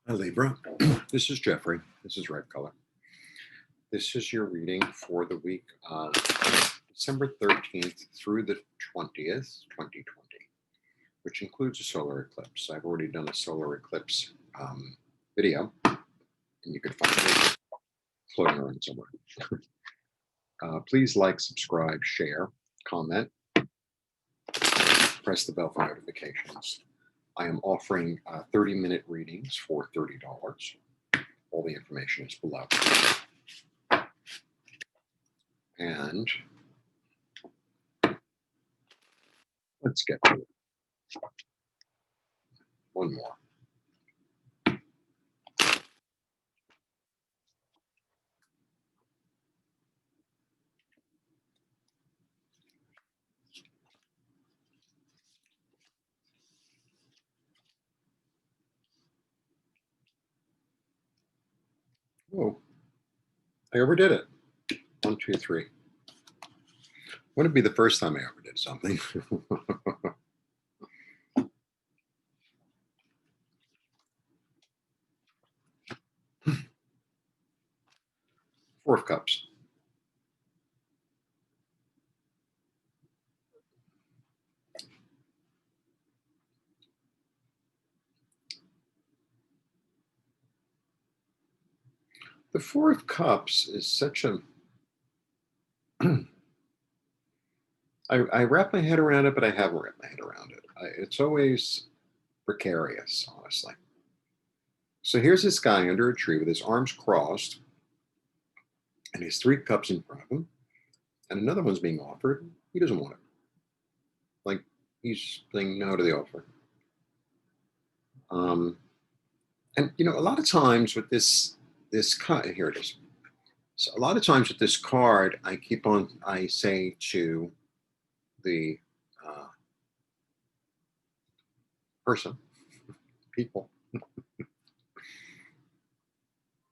Hi, Libra. This is Jeffrey. This is Red Color. This is your reading for the week of December 13th through the 20th, 2020, which includes a solar eclipse. I've already done a solar eclipse video, and you can find it floating around somewhere. Please like, subscribe, share, comment, press the bell for notifications. I am offering 30-minute readings for $30. All the information is below. And let's get to it. One more. Oh, I overdid it. 1, 2, 3. Wouldn't be the first time I overdid something. Four of Cups. The Four of Cups is such a... I wrap my head around it, but I haven't wrapped my head around it. It's always precarious, honestly. So here's this guy under a tree with his arms crossed, and he has 3 cups in front of him, and another one's being offered. He doesn't want it. Like, he's saying no to the offer. And you know, a lot of times with this card, here it is. So a lot of times with this card, I say to the person, people,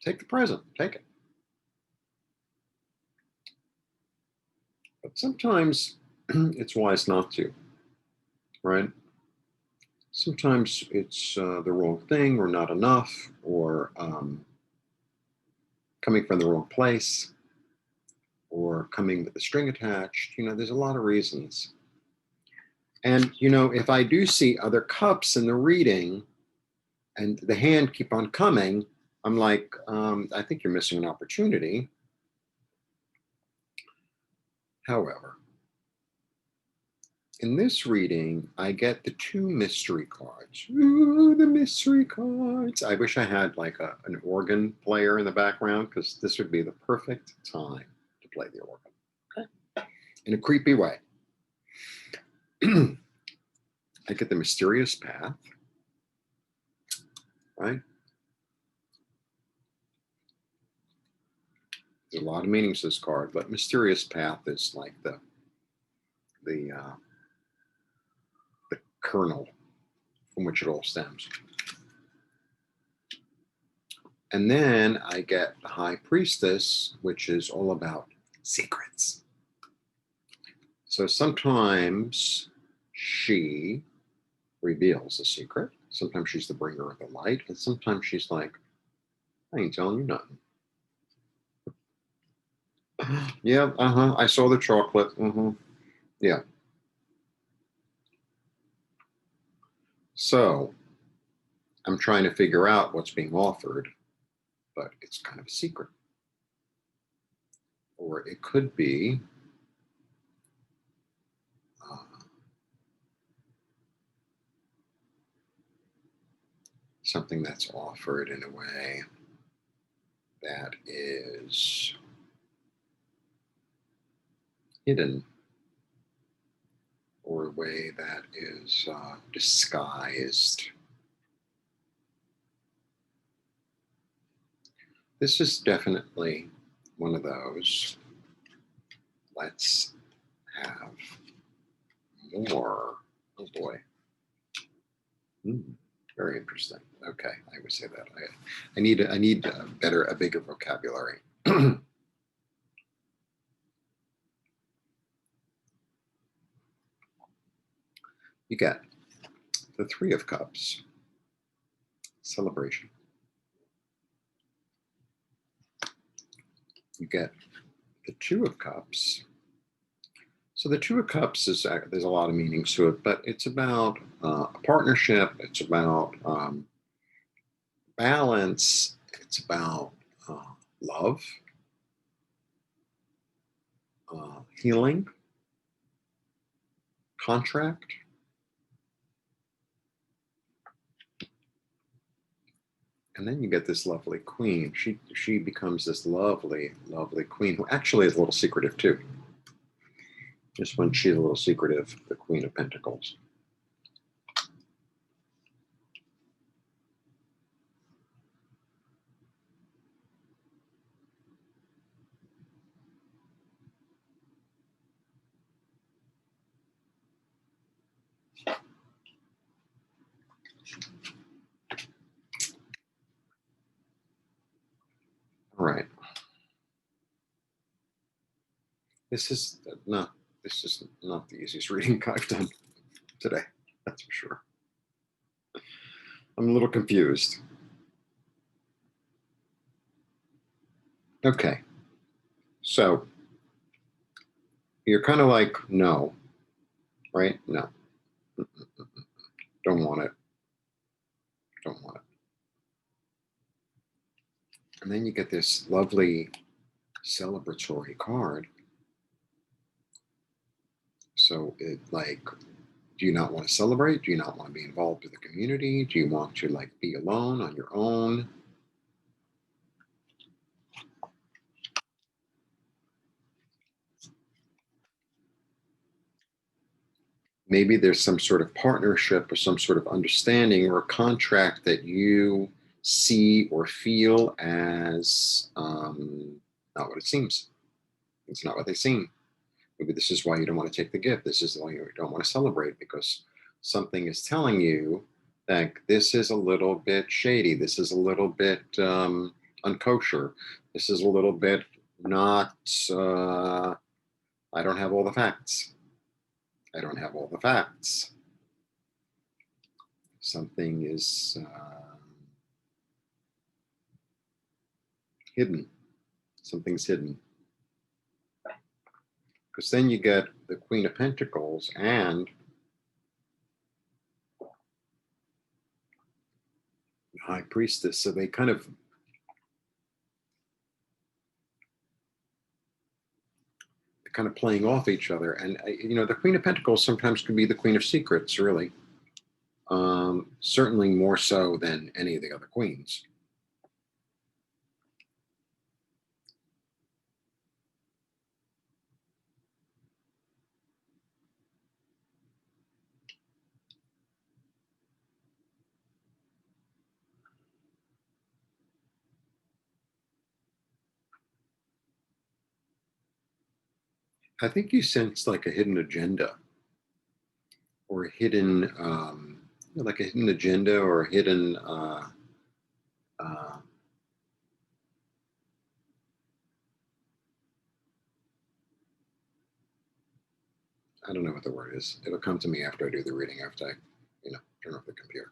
take the present, take it. But sometimes it's wise not to, right? Sometimes it's the wrong thing or not enough or coming from the wrong place or coming with a string attached. You know, there's a lot of reasons. And, you know, if I do see other cups in the reading and the hand keep on coming, I'm like, I think you're missing an opportunity. However, in this reading, I get the 2 mystery cards. Ooh, the mystery cards. I wish I had like an organ player in the background because this would be the perfect time to play the organ. Okay. In a creepy way. I get the mysterious path, right? There's a lot of meanings to this card, but mysterious path is like the kernel from which it all stems. And then I get the High Priestess, which is all about secrets. So sometimes she reveals a secret. Sometimes she's the bringer of the light. And sometimes she's like, I ain't telling you nothing. Yeah, I saw the chocolate. Yeah. So I'm trying to figure out what's being offered, but it's kind of a secret. Or it could be something that's offered in a way that is hidden, or a way that is disguised. This is definitely one of those. Let's have more. Oh boy. Very interesting. Okay, I would say that. I need a bigger vocabulary. You get the 3 of Cups, celebration. you get the Two of Cups. So the Two of Cups is, there's a lot of meanings to it, but it's about a partnership. It's about balance. It's about love, healing, contract. And then you get this lovely queen. She becomes this lovely, lovely queen who actually is a little secretive too. Just when she's a little secretive, the Queen of Pentacles. All right. This is not the easiest reading I've done today. That's for sure. I'm a little confused. Okay. So you're kind of like, no, right? No. Don't want it. Don't want it. And then you get this lovely celebratory card. So it like, do you not want to celebrate? Do you not want to be involved with the community? Do you want to like be alone on your own? Maybe there's some sort of partnership or some sort of understanding or a contract that you see or feel as not what it seems. It's not what they seem. Maybe this is why you don't want to take the gift. This is why you don't want to celebrate, because something is telling you that this is a little bit shady. This is a little bit unkosher. This is a little bit not, I don't have all the facts. I don't have all the facts. Something is hidden. Something's hidden. Because then you get the Queen of Pentacles and the High Priestess. So they kind of, playing off each other. And, you know, the Queen of Pentacles sometimes can be the Queen of Secrets, really. Certainly more so than any of the other queens. I think you sense like a hidden agenda or a hidden, like a hidden agenda or a hidden, uh, I don't know what the word is. It'll come to me after I do the reading, after I, turn off the computer.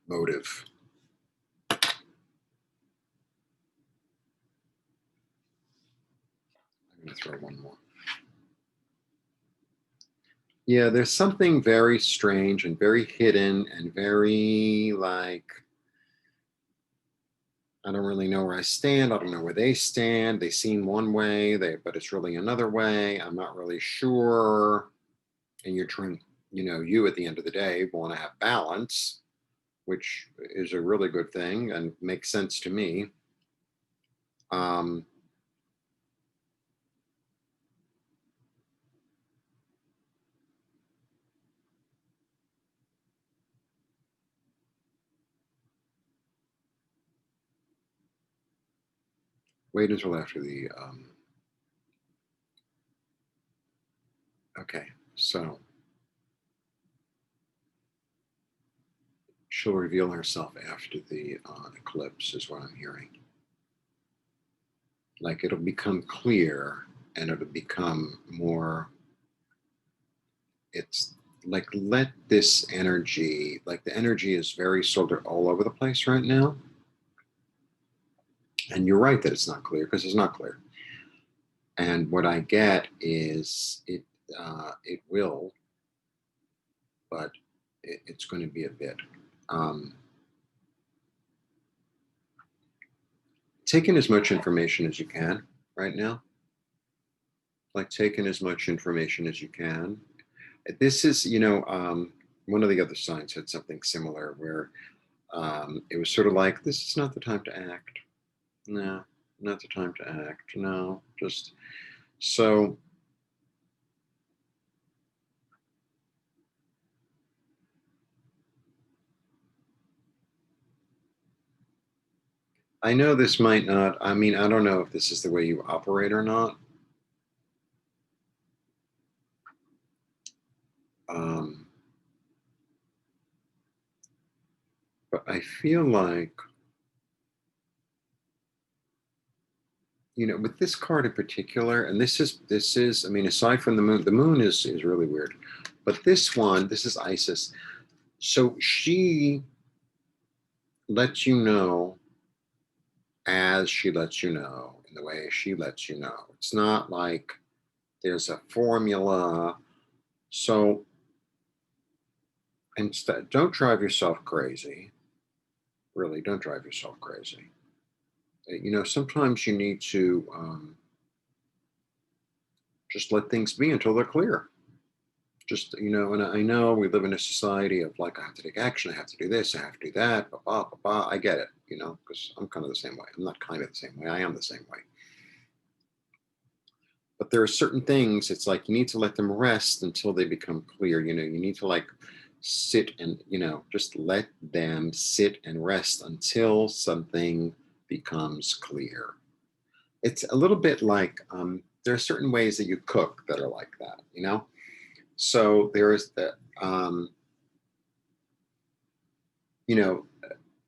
Motive. I'm going to throw one more. Yeah, there's something very strange and very hidden and very like, I don't really know where I stand. I don't know where they stand. They seem one way, but it's really another way. I'm not really sure. And you're trying, you at the end of the day want to have balance, which is a really good thing and makes sense to me. Wait until after the, okay, so she'll reveal herself after the eclipse is what I'm hearing. Like it'll become clear and it'll become more, it's like, let this energy, like the energy is very sort of all over the place right now. And you're right that it's not clear because it's not clear. And what I get is it will, but it's going to be a bit. Um, take in as much information as you can right now. Like take in as much information as you can. This is, one of the other signs had something similar where it was sort of like, this is not the time to act. No, not the time to act. No, just so I know this might not, I mean, I don't know if this is the way you operate or not. Um, but I feel like, with this card in particular, and this is, I mean, aside from the moon is really weird, but this one, this is Isis. So she lets you know as she lets you know in the way she lets you know. It's not like there's a formula. So instead, don't drive yourself crazy. Really, don't drive yourself crazy. Sometimes you need to just let things be until they're clear. Just, and I know we live in a society of like, I have to take action, I have to do this, I have to do that, blah, blah, blah, blah. I get it, because I'm kind of the same way. I'm not kind of the same way, I am the same way. But there are certain things, it's like you need to let them rest until they become clear. You need to like sit and, just let them sit and rest until something becomes clear. It's a little bit like there are certain ways that you cook that are like that. So there is the, you know,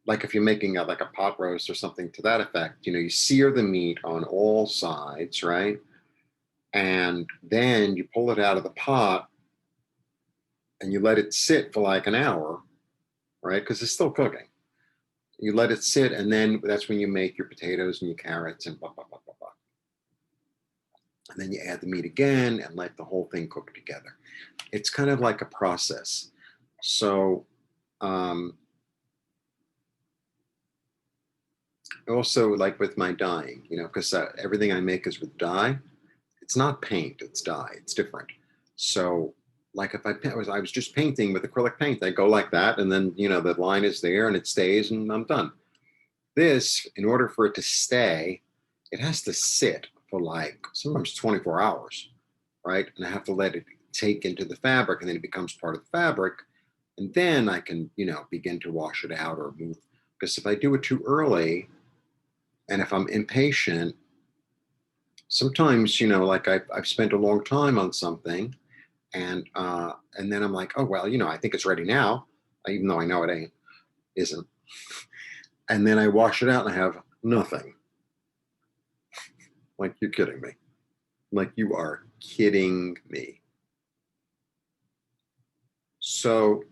like if you're making like a pot roast or something to that effect, you sear the meat on all sides, right? And then you pull it out of the pot and you let it sit for like an hour, right? Because it's still cooking. You let it sit, and then that's when you make your potatoes and your carrots and blah, blah, blah, blah, blah. And then you add the meat again and let the whole thing cook together. It's kind of like a process. So, also like with my dyeing, because everything I make is with dye. It's not paint, it's dye. It's different. So, like if I was just painting with acrylic paint, I go like that, and then the line is there and it stays, and I'm done. This, in order for it to stay, it has to sit for like sometimes 24 hours, right? And I have to let it take into the fabric, and then it becomes part of the fabric. And then I can, begin to wash it out or move. Because if I do it too early, and if I'm impatient, sometimes, like I've spent a long time on something, and then I'm like, oh well, I think it's ready now, even though I know it isn't. And then I wash it out and I have nothing. Like, you're kidding me. Like, you are kidding me. So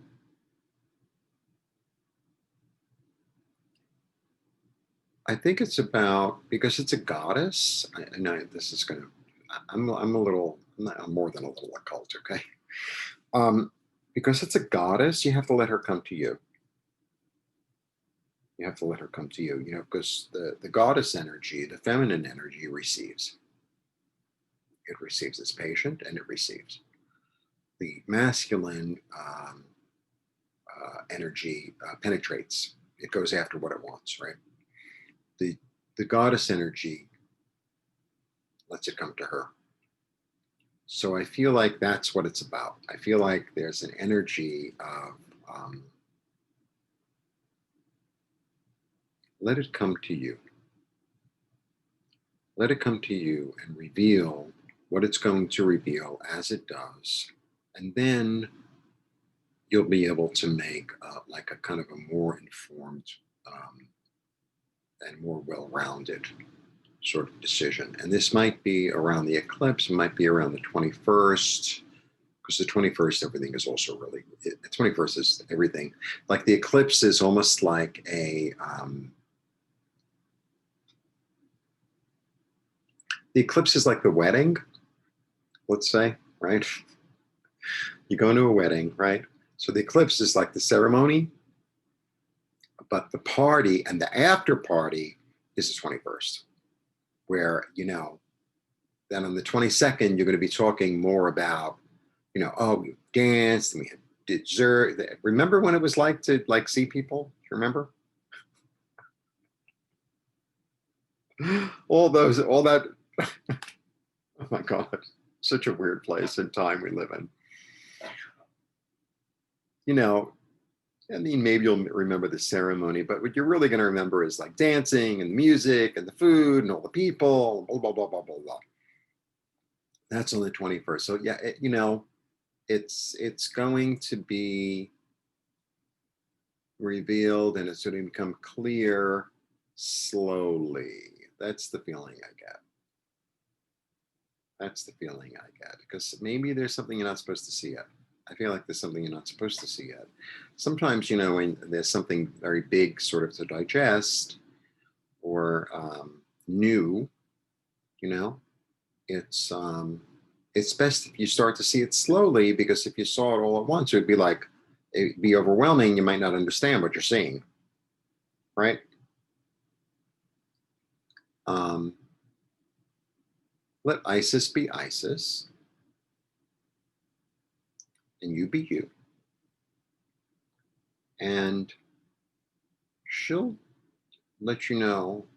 I think it's about, because it's a goddess. I know this is going to, I'm a little, I'm more than a little occult, okay? Um, because it's a goddess, you have to let her come to you. You have to let her come to you, because the goddess energy, the feminine energy receives. It receives as patient, and it receives. The masculine energy penetrates. It goes after what it wants, right? The the goddess energy lets it come to her. So I feel like that's what it's about. I feel like there's an energy of let it come to you. Let it come to you and reveal what it's going to reveal as it does. And then you'll be able to make like a kind of a more informed um, and more well-rounded sort of decision. And this might be around the eclipse, it might be around the 21st, because the 21st, everything is also really, the 21st is everything. Like the eclipse is almost like The eclipse is like the wedding, let's say, right? You go to a wedding, right? So the eclipse is like the ceremony, but the party and the after party is the 21st, where, you know, then on the 22nd, you're going to be talking more about, you know, oh, we danced and we had dessert. Remember when it was like to like see people? Do you remember? All that. Oh my God, such a weird place and time we live in. You know, I mean, maybe you'll remember the ceremony, but what you're really going to remember is like dancing and music and the food and all the people, blah, blah, blah, blah, blah, blah. That's on the 21st. So yeah, you know, it's going to be revealed and it's going to become clear slowly. That's the feeling I get. That's the feeling I get, because maybe there's something you're not supposed to see yet. I feel like there's something you're not supposed to see yet. Sometimes, you know, when there's something very big sort of to digest or new, you know, it's best if you start to see it slowly, because if you saw it all at once, it'd be overwhelming. You might not understand what you're seeing, right? Let Isis be Isis and you be you. And she'll let you know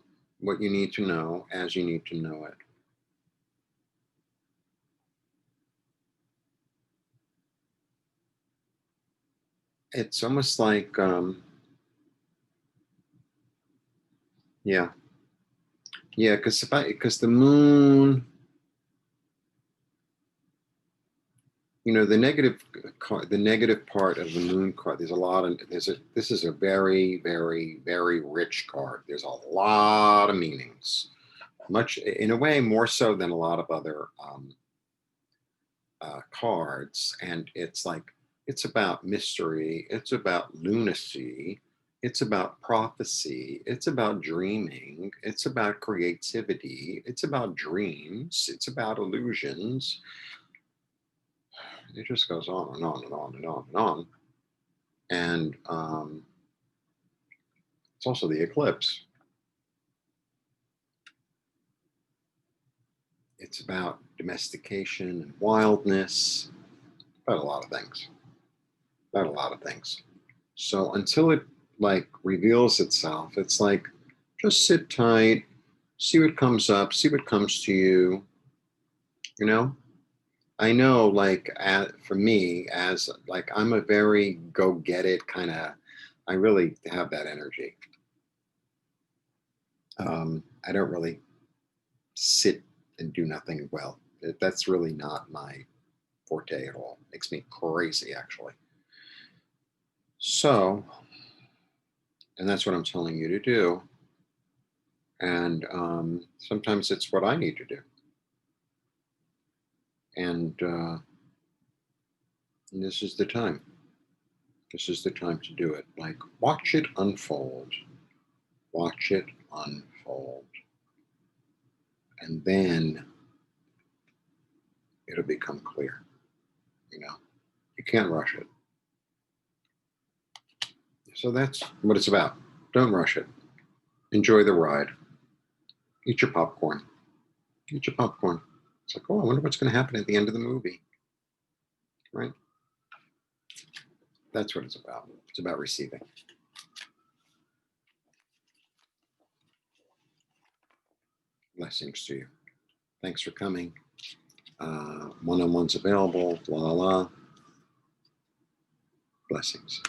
what you need to know as you need to know it. It's almost like, yeah, because the moon, you know, the negative part of the moon card. This is a very, very, very rich card. There's a lot of meanings, much in a way more so than a lot of other cards, and it's about mystery, it's about lunacy, it's about prophecy, it's about dreaming, it's about creativity, it's about dreams, it's about illusions. It just goes on and on and on and on and on. And it's also the eclipse. It's about domestication and wildness, about a lot of things. About a lot of things. So until it like reveals itself, it's like just sit tight, see what comes up, see what comes to you. You know, I know, like for me, as like I'm a very go get it kind of. I really have that energy. I don't really sit and do nothing. Well, that's really not my forte at all. Makes me crazy, actually. So, and that's what I'm telling you to do. And sometimes it's what I need to do. And this is the time. This is the time to do it. Like, watch it unfold. Watch it unfold. And then it'll become clear. You know, you can't rush it. So that's what it's about. Don't rush it. Enjoy the ride. Eat your popcorn. Eat your popcorn. It's like, oh, I wonder what's going to happen at the end of the movie. Right? That's what it's about. It's about receiving. Blessings to you. Thanks for coming. One-on-ones available. La la la. Blessings.